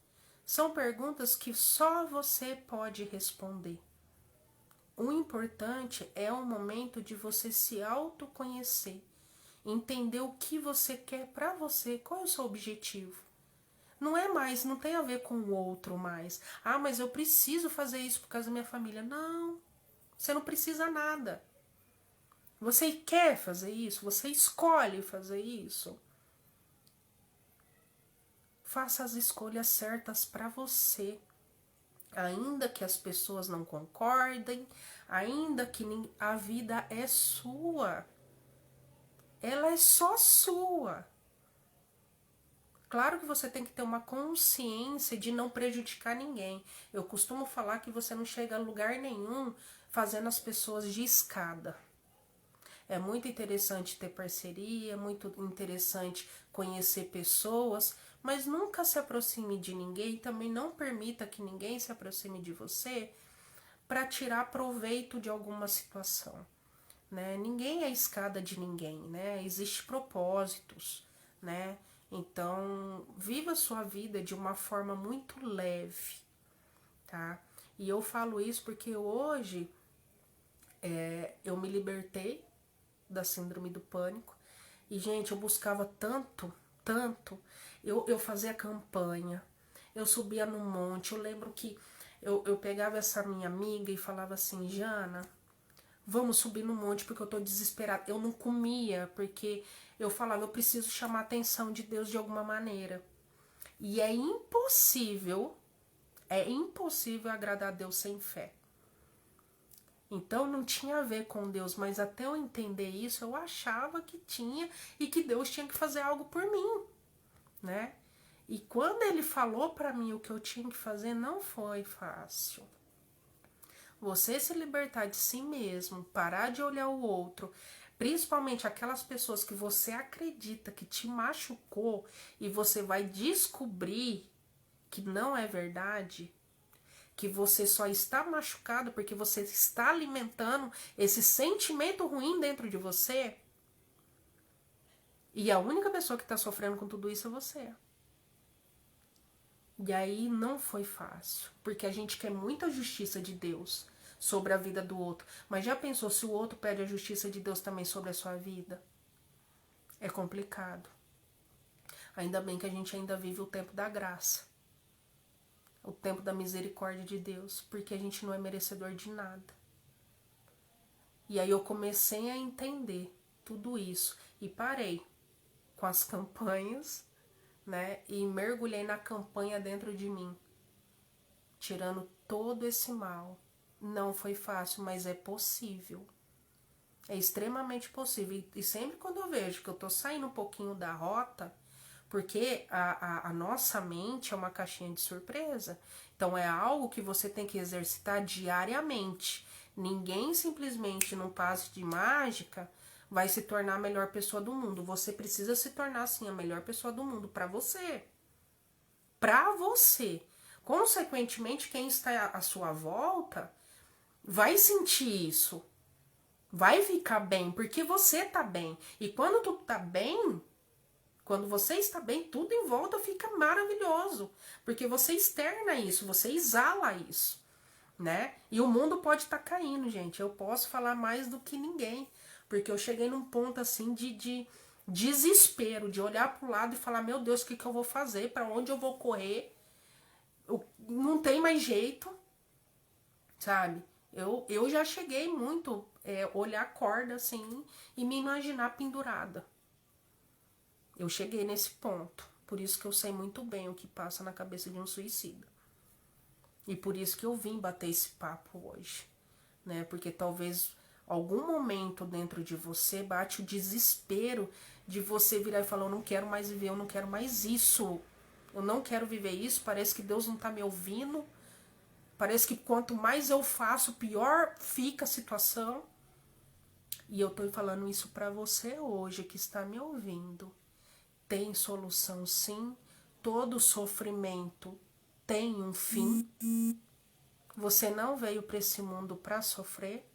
São perguntas que só você pode responder. O importante é o momento de você se autoconhecer, entender o que você quer para você, qual é o seu objetivo. Não é mais, não tem a ver com o outro mais. Ah, mas eu preciso fazer isso por causa da minha família. Não, você não precisa nada. Você quer fazer isso, você escolhe fazer isso. Faça as escolhas certas para você. Ainda que as pessoas não concordem, ainda que a vida é sua. Ela é só sua. Claro que você tem que ter uma consciência de não prejudicar ninguém. Eu costumo falar que você não chega a lugar nenhum fazendo as pessoas de escada. É muito interessante ter parceria, é muito interessante conhecer pessoas, mas nunca se aproxime de ninguém, também não permita que ninguém se aproxime de você para tirar proveito de alguma situação, né? Ninguém é escada de ninguém, né? Existem propósitos, né? Então, viva a sua vida de uma forma muito leve, tá? E eu falo isso porque hoje eu me libertei da síndrome do pânico. E, gente, eu buscava tanto. Eu fazia campanha, eu subia no monte. Eu lembro que eu pegava essa minha amiga e falava assim, Jana, Vamos subir no monte porque eu tô desesperada. Eu não comia porque eu falava, eu preciso chamar a atenção de Deus de alguma maneira. E é impossível agradar a Deus sem fé. Então não tinha a ver com Deus, mas até eu entender isso, eu achava que tinha e que Deus tinha que fazer algo por mim, né? E quando ele falou para mim o que eu tinha que fazer, não foi fácil. Você se libertar de si mesmo, parar de olhar o outro, principalmente aquelas pessoas que você acredita que te machucou e você vai descobrir que não é verdade, que você só está machucado porque você está alimentando esse sentimento ruim dentro de você. E a única pessoa que está sofrendo com tudo isso é você. E aí não foi fácil, porque a gente quer muita justiça de Deus sobre a vida do outro. Mas já pensou se o outro pede a justiça de Deus também sobre a sua vida? É complicado. Ainda bem que a gente ainda vive o tempo da graça. O tempo da misericórdia de Deus, porque a gente não é merecedor de nada. E aí eu comecei a entender tudo isso e parei com as campanhas, né? E mergulhei na campanha dentro de mim, tirando todo esse mal. Não foi fácil, mas é possível. É extremamente possível. E sempre quando eu vejo que eu tô saindo um pouquinho da rota, porque a nossa mente é uma caixinha de surpresa. Então é algo que você tem que exercitar diariamente. Ninguém simplesmente num passe de mágica vai se tornar a melhor pessoa do mundo. Você precisa se tornar, sim, a melhor pessoa do mundo para você. Para você. Consequentemente, quem está à sua volta vai sentir isso. Vai ficar bem, porque você tá bem. E quando tu tá bem, quando você está bem, tudo em volta fica maravilhoso. Porque você externa isso, você exala isso, né? E o mundo pode estar caindo, gente. Eu posso falar mais do que ninguém. Porque eu cheguei num ponto assim de desespero, de olhar pro lado e falar, meu Deus, o que eu vou fazer? Para onde eu vou correr? Não tem mais jeito, sabe? Eu já cheguei muito olhar a corda assim e me imaginar pendurada. Eu cheguei nesse ponto. Por isso que eu sei muito bem o que passa na cabeça de um suicida. E por isso que eu vim bater esse papo hoje, né? Porque talvez algum momento dentro de você bate o desespero de você virar e falar, eu não quero mais viver, eu não quero mais isso. Eu não quero viver isso, parece que Deus não tá me ouvindo. Parece que quanto mais eu faço, pior fica a situação. E eu tô falando isso pra você hoje que está me ouvindo. Tem solução, sim. Todo sofrimento tem um fim. Você não veio para esse mundo para sofrer.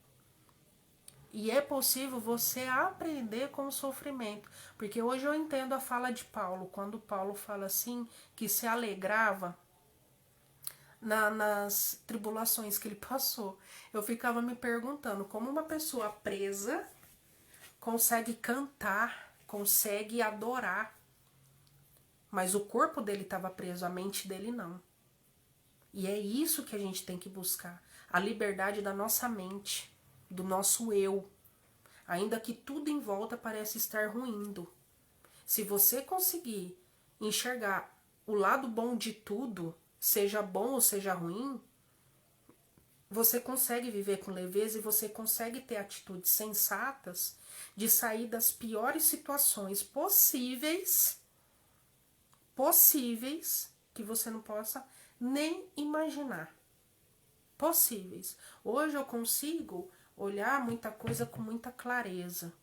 E é possível você aprender com o sofrimento. Porque hoje eu entendo a fala de Paulo. Quando Paulo fala assim, que se alegrava nas tribulações que ele passou. Eu ficava me perguntando como uma pessoa presa consegue cantar, consegue adorar. Mas o corpo dele estava preso, a mente dele não. E é isso que a gente tem que buscar. A liberdade da nossa mente, do nosso eu. Ainda que tudo em volta pareça estar ruindo. Se você conseguir enxergar o lado bom de tudo, seja bom ou seja ruim, você consegue viver com leveza e você consegue ter atitudes sensatas de sair das piores situações possíveis que você não possa nem imaginar. Possíveis. Hoje eu consigo olhar muita coisa com muita clareza.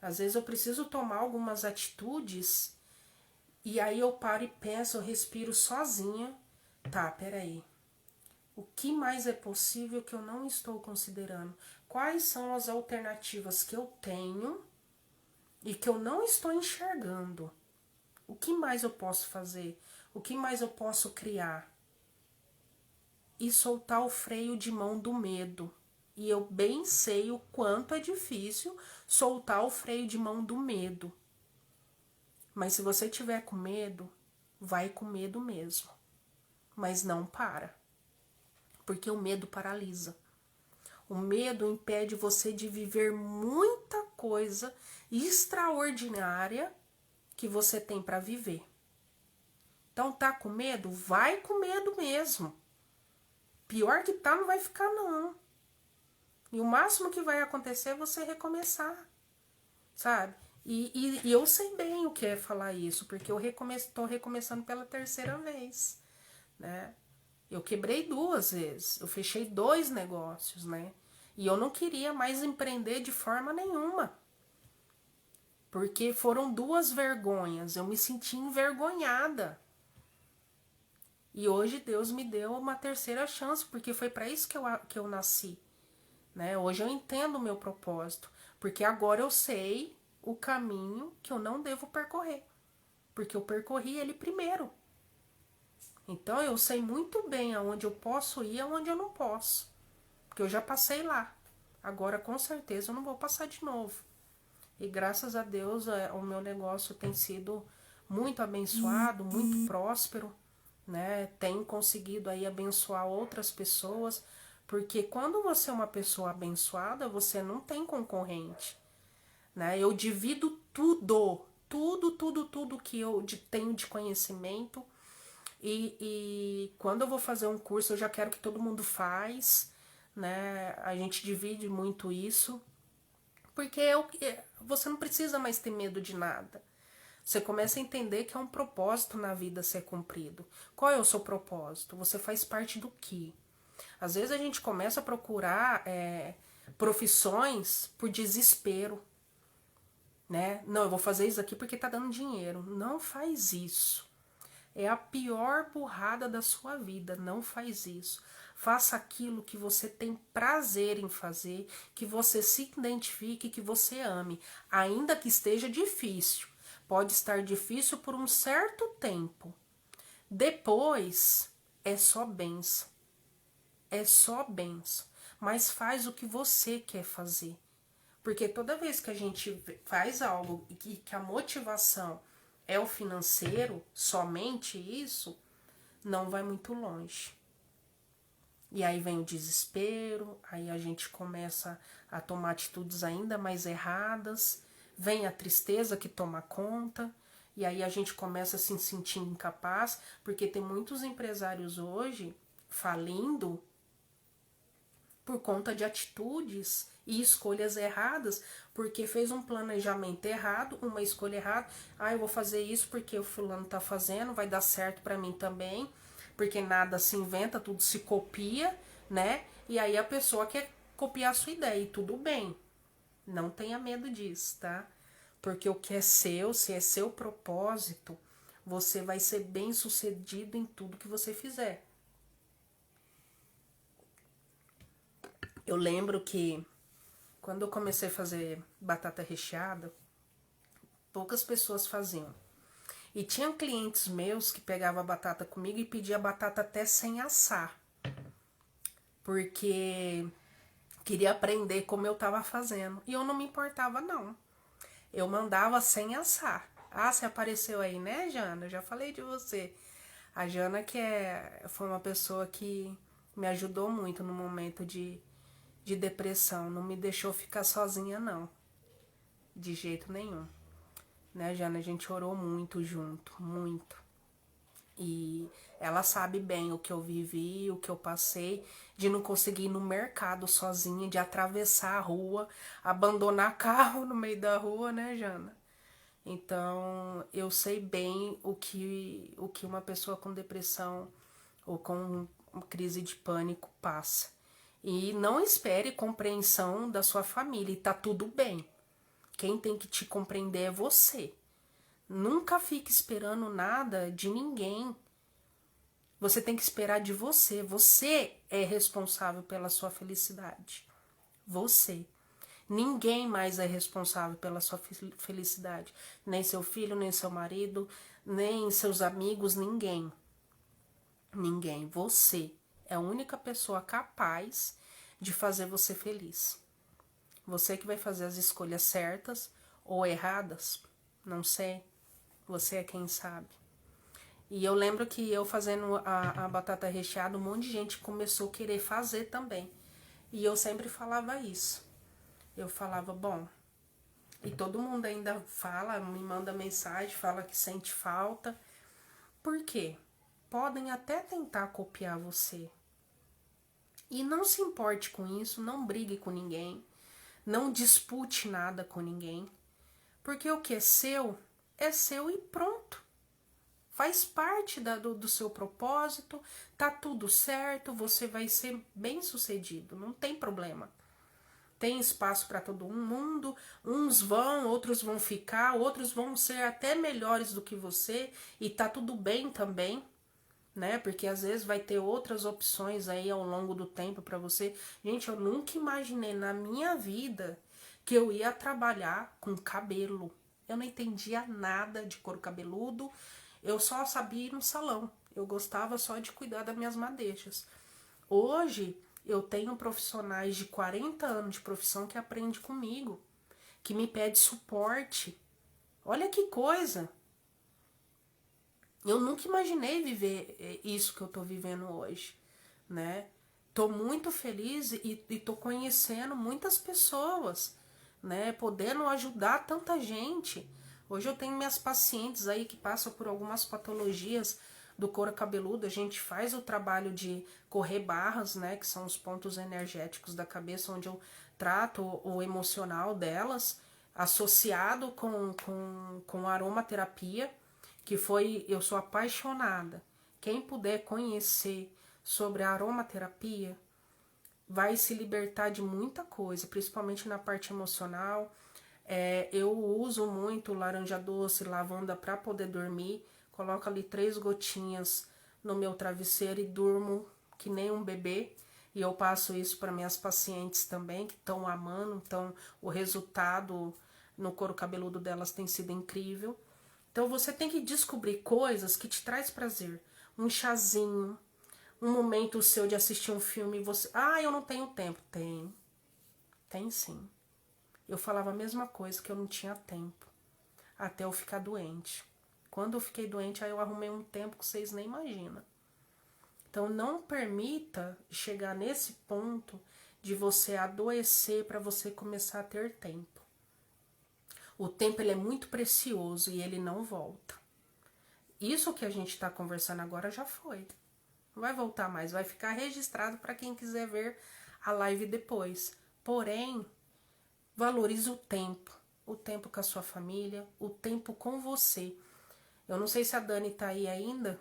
Às vezes eu preciso tomar algumas atitudes e aí eu paro e penso, eu respiro sozinha. Tá, peraí. O que mais é possível que eu não estou considerando? Quais são as alternativas que eu tenho e que eu não estou enxergando? O que mais eu posso fazer? O que mais eu posso criar? E soltar o freio de mão do medo. E eu bem sei o quanto é difícil soltar o freio de mão do medo. Mas se você tiver com medo, vai com medo mesmo. Mas não para. Porque o medo paralisa. O medo impede você de viver muita coisa extraordinária que você tem para viver. Então tá com medo? Vai com medo mesmo. Pior que tá, não vai ficar não. E o máximo que vai acontecer é você recomeçar, sabe? E eu sei bem o que é falar isso, porque eu tô recomeçando pela terceira vez, né? Eu quebrei 2 vezes, eu fechei 2 negócios, né? E eu não queria mais empreender de forma nenhuma. Porque foram 2 vergonhas, eu me senti envergonhada. E hoje Deus me deu uma terceira chance, porque foi para isso que eu nasci. Né? Hoje eu entendo o meu propósito, porque agora eu sei o caminho que eu não devo percorrer. Porque eu percorri ele primeiro. Então eu sei muito bem aonde eu posso ir e aonde eu não posso. Porque eu já passei lá. Agora com certeza eu não vou passar de novo. E graças a Deus o meu negócio tem sido muito abençoado, muito próspero, né? Tenho conseguido aí abençoar outras pessoas, porque quando você é uma pessoa abençoada, você não tem concorrente, né? Eu divido tudo que eu tenho de conhecimento e quando eu vou fazer um curso eu já quero que todo mundo faz, né? A gente divide muito isso. Porque você não precisa mais ter medo de nada. Você começa a entender que é um propósito na vida a ser cumprido. Qual é o seu propósito? Você faz parte do quê? Às vezes a gente começa a procurar profissões por desespero. Né? Não, eu vou fazer isso aqui porque tá dando dinheiro. Não faz isso. É a pior burrada da sua vida. Não faz isso. Faça aquilo que você tem prazer em fazer, que você se identifique, que você ame, ainda que esteja difícil. Pode estar difícil por um certo tempo. Depois é só benção. É só benção. Mas faz o que você quer fazer. Porque toda vez que a gente faz algo e que a motivação é o financeiro, somente isso, não vai muito longe. E aí vem o desespero, aí a gente começa a tomar atitudes ainda mais erradas, vem a tristeza que toma conta, e aí a gente começa a se sentir incapaz, porque tem muitos empresários hoje falindo por conta de atitudes e escolhas erradas, porque fez um planejamento errado, uma escolha errada. Ah, eu vou fazer isso porque o fulano tá fazendo, vai dar certo para mim também, porque nada se inventa, tudo se copia, né? E aí a pessoa quer copiar a sua ideia e tudo bem. Não tenha medo disso, tá? Porque o que é seu, se é seu propósito, você vai ser bem-sucedido em tudo que você fizer. Eu lembro que quando eu comecei a fazer batata recheada, poucas pessoas faziam. E tinha clientes meus que pegavam a batata comigo e pediam a batata até sem assar. Porque queria aprender como eu estava fazendo. E eu não me importava, não. Eu mandava sem assar. Ah, você apareceu aí, né, Jana? Eu já falei de você. A Jana foi uma pessoa que me ajudou muito no momento de depressão. Não me deixou ficar sozinha, não. De jeito nenhum. Né, Jana? A gente orou muito junto, muito. E ela sabe bem o que eu vivi, o que eu passei, de não conseguir ir no mercado sozinha, de atravessar a rua, abandonar carro no meio da rua, né, Jana? Então, eu sei bem o que uma pessoa com depressão ou com crise de pânico passa. E não espere compreensão da sua família, e tá tudo bem. Quem tem que te compreender é você. Nunca fique esperando nada de ninguém. Você tem que esperar de você. Você é responsável pela sua felicidade. Você. Ninguém mais é responsável pela sua felicidade. Nem seu filho, nem seu marido, nem seus amigos, ninguém. Ninguém. Você é a única pessoa capaz de fazer você feliz. Você que vai fazer as escolhas certas ou erradas, não sei. Você é quem sabe. E eu lembro que eu fazendo a batata recheada, um monte de gente começou a querer fazer também. E eu sempre falava isso. Eu falava, bom, e todo mundo ainda fala, me manda mensagem, fala que sente falta. Por quê? Podem até tentar copiar você. E não se importe com isso, não brigue com ninguém, não dispute nada com ninguém. Porque o que é seu e pronto. Faz parte do seu propósito, tá tudo certo, você vai ser bem sucedido, não tem problema. Tem espaço para todo mundo, uns vão, outros vão ficar, outros vão ser até melhores do que você e tá tudo bem também, né? Porque às vezes vai ter outras opções aí ao longo do tempo para você. Gente, eu nunca imaginei na minha vida que eu ia trabalhar com cabelo. Eu não entendia nada de couro cabeludo, eu só sabia ir no salão. Eu gostava só de cuidar das minhas madeixas. Hoje eu tenho profissionais de 40 anos de profissão que aprendem comigo, que me pede suporte. Olha que coisa! Eu nunca imaginei viver isso que eu tô vivendo hoje, né? Tô muito feliz e tô conhecendo muitas pessoas, né? Podendo ajudar tanta gente. Hoje eu tenho minhas pacientes aí que passam por algumas patologias do couro cabeludo. A gente faz o trabalho de correr barras, né? Que são os pontos energéticos da cabeça, onde eu trato o emocional delas, associado com aromaterapia, que foi, eu sou apaixonada. Quem puder conhecer sobre a aromaterapia vai se libertar de muita coisa, principalmente na parte emocional. Eu uso muito laranja doce, lavanda para poder dormir. Coloco ali 3 gotinhas no meu travesseiro e durmo que nem um bebê. E eu passo isso para minhas pacientes também, que estão amando. Então, o resultado no couro cabeludo delas tem sido incrível. Então você tem que descobrir coisas que te traz prazer. Um chazinho, um momento seu de assistir um filme e você... Ah, eu não tenho tempo. Tem. Tem sim. Eu falava a mesma coisa, que eu não tinha tempo. Até eu ficar doente. Quando eu fiquei doente, aí eu arrumei um tempo que vocês nem imaginam. Então não permita chegar nesse ponto de você adoecer para você começar a ter tempo. O tempo ele é muito precioso e ele não volta. Isso que a gente está conversando agora já foi. Não vai voltar mais, vai ficar registrado para quem quiser ver a live depois. Porém, valorize o tempo com a sua família, o tempo com você. Eu não sei se a Dani tá aí ainda,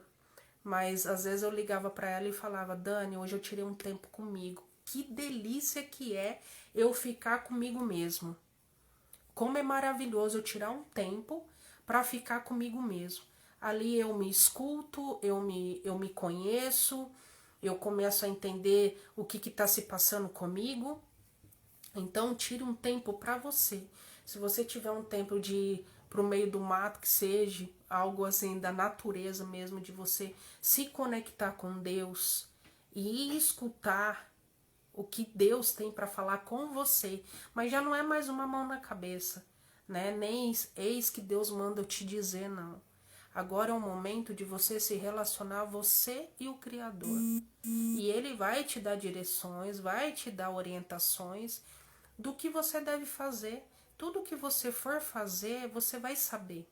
mas às vezes eu ligava para ela e falava: Dani, hoje eu tirei um tempo comigo. Que delícia que é eu ficar comigo mesmo. Como é maravilhoso eu tirar um tempo para ficar comigo mesmo. Ali eu me escuto, eu me conheço, eu começo a entender o que está se passando comigo. Então tire um tempo para você. Se você tiver um tempo de ir para o meio do mato, que seja algo assim da natureza mesmo, de você se conectar com Deus e escutar o que Deus tem para falar com você, mas já não é mais uma mão na cabeça, né? Nem eis que Deus manda eu te dizer, não. Agora é o momento de você se relacionar, você e o Criador. E Ele vai te dar direções, vai te dar orientações do que você deve fazer. Tudo que você for fazer, você vai saber.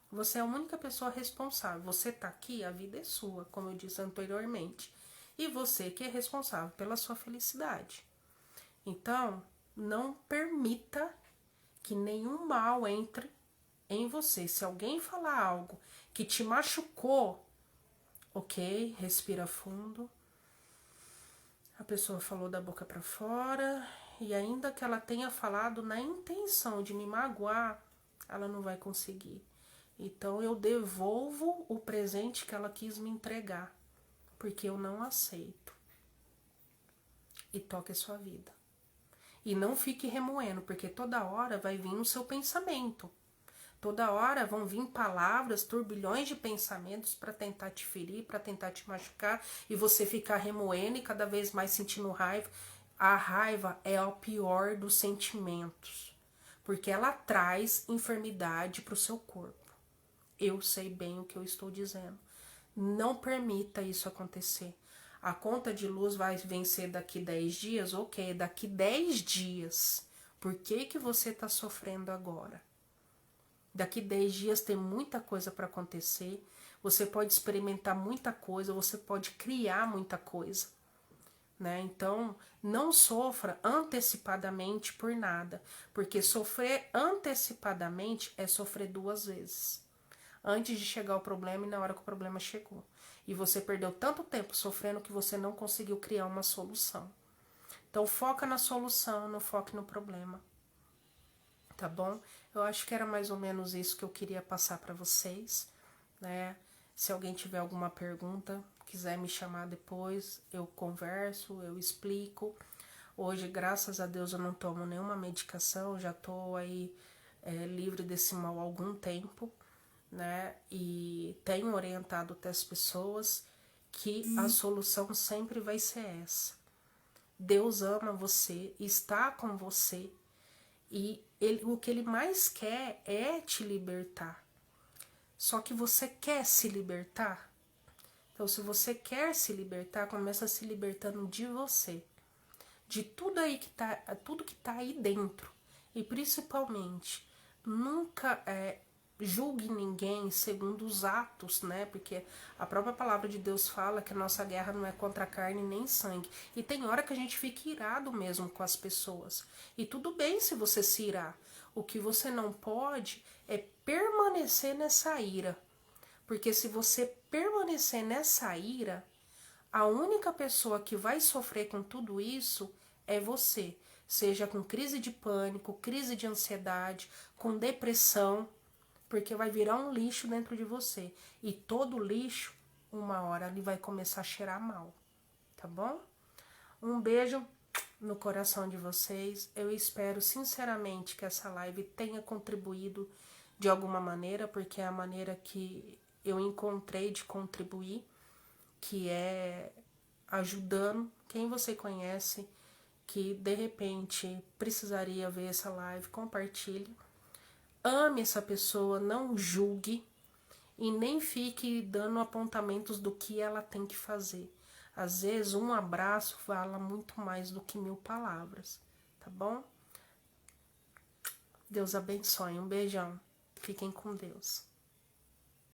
Você é a única pessoa responsável. Você tá aqui, a vida é sua, como eu disse anteriormente. E você que é responsável pela sua felicidade. Então, não permita que nenhum mal entre em você. Se alguém falar algo que te machucou, ok, respira fundo. A pessoa falou da boca para fora, e ainda que ela tenha falado na intenção de me magoar, ela não vai conseguir. Então eu devolvo o presente que ela quis me entregar, porque eu não aceito. E toque a sua vida. E não fique remoendo, porque toda hora vai vir no seu pensamento. Toda hora vão vir palavras, turbilhões de pensamentos para tentar te ferir, para tentar te machucar, e você ficar remoendo e cada vez mais sentindo raiva. A raiva é o pior dos sentimentos, porque ela traz enfermidade para o seu corpo. Eu sei bem o que eu estou dizendo. Não permita isso acontecer. A conta de luz vai vencer daqui 10 dias? Ok, daqui 10 dias. Por que que você está sofrendo agora? Daqui 10 dias tem muita coisa para acontecer. Você pode experimentar muita coisa, você pode criar muita coisa, né? Então, não sofra antecipadamente por nada, porque sofrer antecipadamente é sofrer 2 vezes. Antes de chegar o problema e na hora que o problema chegou. E você perdeu tanto tempo sofrendo que você não conseguiu criar uma solução. Então, foca na solução, não foque no problema. Tá bom? Eu acho que era mais ou menos isso que eu queria passar para vocês, né? Se alguém tiver alguma pergunta, quiser me chamar depois, eu converso, eu explico. Hoje, graças a Deus, eu não tomo nenhuma medicação, já tô aí livre desse mal há algum tempo, né? E tenho orientado até as pessoas que a solução sempre vai ser essa. Deus ama você, está com você, e o que ele mais quer é te libertar. Só que você quer se libertar? Então, se você quer se libertar, começa se libertando de você. De tudo que tá aí dentro. E principalmente, nunca julgue ninguém segundo os atos, né? Porque a própria palavra de Deus fala que a nossa guerra não é contra carne nem sangue. E tem hora que a gente fica irado mesmo com as pessoas. E tudo bem se você se irar. O que você não pode é permanecer nessa ira. Porque se você permanecer nessa ira, a única pessoa que vai sofrer com tudo isso é você. Seja com crise de pânico, crise de ansiedade, com depressão, porque vai virar um lixo dentro de você. E todo lixo, uma hora, ele vai começar a cheirar mal. Tá bom? Um beijo no coração de vocês. Eu espero sinceramente que essa live tenha contribuído de alguma maneira, porque é a maneira que eu encontrei de contribuir, que é ajudando quem você conhece que de repente precisaria ver essa live. Compartilhe. Ame essa pessoa, não julgue e nem fique dando apontamentos do que ela tem que fazer. Às vezes um abraço fala muito mais do que 1000 palavras, tá bom? Deus abençoe, um beijão, fiquem com Deus.